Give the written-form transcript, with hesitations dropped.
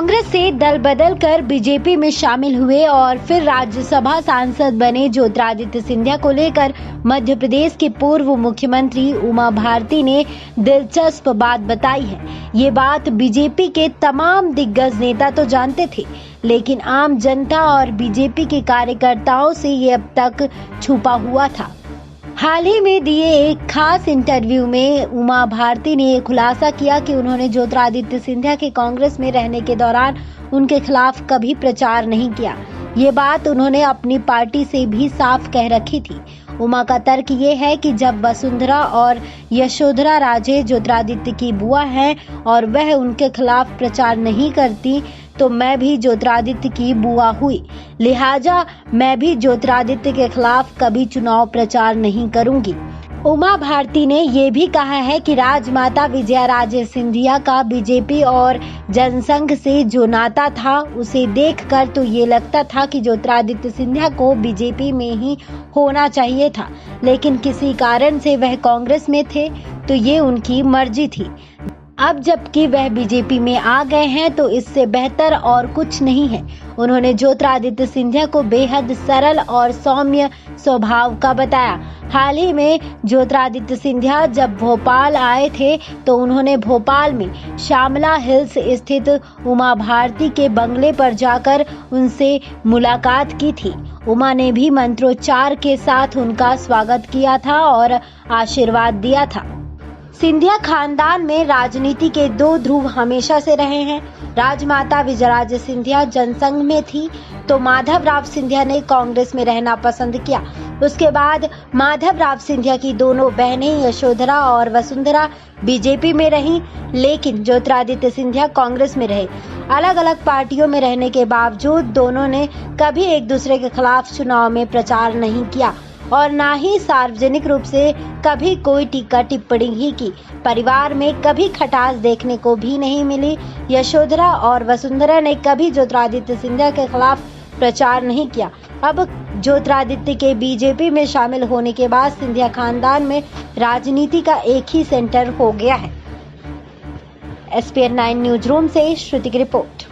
कांग्रेस से दल बदल कर बीजेपी में शामिल हुए और फिर राज्यसभा सांसद बने ज्योतिरादित्य सिंधिया को लेकर मध्य प्रदेश के पूर्व मुख्यमंत्री उमा भारती ने दिलचस्प बात बताई है। ये बात बीजेपी के तमाम दिग्गज नेता तो जानते थे, लेकिन आम जनता और बीजेपी के कार्यकर्ताओं से ये अब तक छुपा हुआ था। हाल ही में दिए एक खास इंटरव्यू में उमा भारती ने ये खुलासा किया कि उन्होंने ज्योतिरादित्य सिंधिया के कांग्रेस में रहने के दौरान उनके खिलाफ कभी प्रचार नहीं किया। ये बात उन्होंने अपनी पार्टी से भी साफ कह रखी थी। उमा का तर्क ये है कि जब वसुंधरा और यशोधरा राजे ज्योतिरादित्य की बुआ हैं और वह उनके खिलाफ प्रचार नहीं करती, तो मैं भी ज्योतिरादित्य की बुआ हुई, लिहाजा मैं भी ज्योतिरादित्य के खिलाफ कभी चुनाव प्रचार नहीं करूंगी। उमा भारती ने ये भी कहा है कि राजमाता विजयाराजे सिंधिया का बीजेपी और जनसंघ से जो नाता था, उसे देखकर तो ये लगता था कि ज्योतिरादित्य सिंधिया को बीजेपी में ही होना चाहिए था, लेकिन किसी कारण से वह कांग्रेस में थे तो ये उनकी मर्जी थी। अब जबकि वह बीजेपी में आ गए हैं तो इससे बेहतर और कुछ नहीं है। उन्होंने ज्योतिरादित्य सिंधिया को बेहद सरल और सौम्य स्वभाव का बताया। हाल ही में ज्योतिरादित्य सिंधिया जब भोपाल आए थे तो उन्होंने भोपाल में श्यामला हिल्स स्थित उमा भारती के बंगले पर जाकर उनसे मुलाकात की थी। उमा ने भी मंत्रोच्चार के साथ उनका स्वागत किया था और आशीर्वाद दिया था। सिंधिया खानदान में राजनीति के दो ध्रुव हमेशा से रहे हैं। राजमाता विजयाराजे सिंधिया जनसंघ में थी तो माधवराव सिंधिया ने कांग्रेस में रहना पसंद किया। उसके बाद माधवराव सिंधिया की दोनों बहनें यशोधरा और वसुंधरा बीजेपी में रहीं, लेकिन ज्योतिरादित्य सिंधिया कांग्रेस में रहे। अलग अलग पार्टियों में रहने के बावजूद दोनों ने कभी एक दूसरे के खिलाफ चुनाव में प्रचार नहीं किया और ना ही सार्वजनिक रूप से कभी कोई टीका टिप्पणी ही की। परिवार में कभी खटास देखने को भी नहीं मिली। यशोधरा और वसुंधरा ने कभी ज्योतिरादित्य सिंधिया के खिलाफ प्रचार नहीं किया। अब ज्योतिरादित्य के बीजेपी में शामिल होने के बाद सिंधिया खानदान में राजनीति का एक ही सेंटर हो गया है। SPN 9 न्यूज रूम से श्रुति की रिपोर्ट।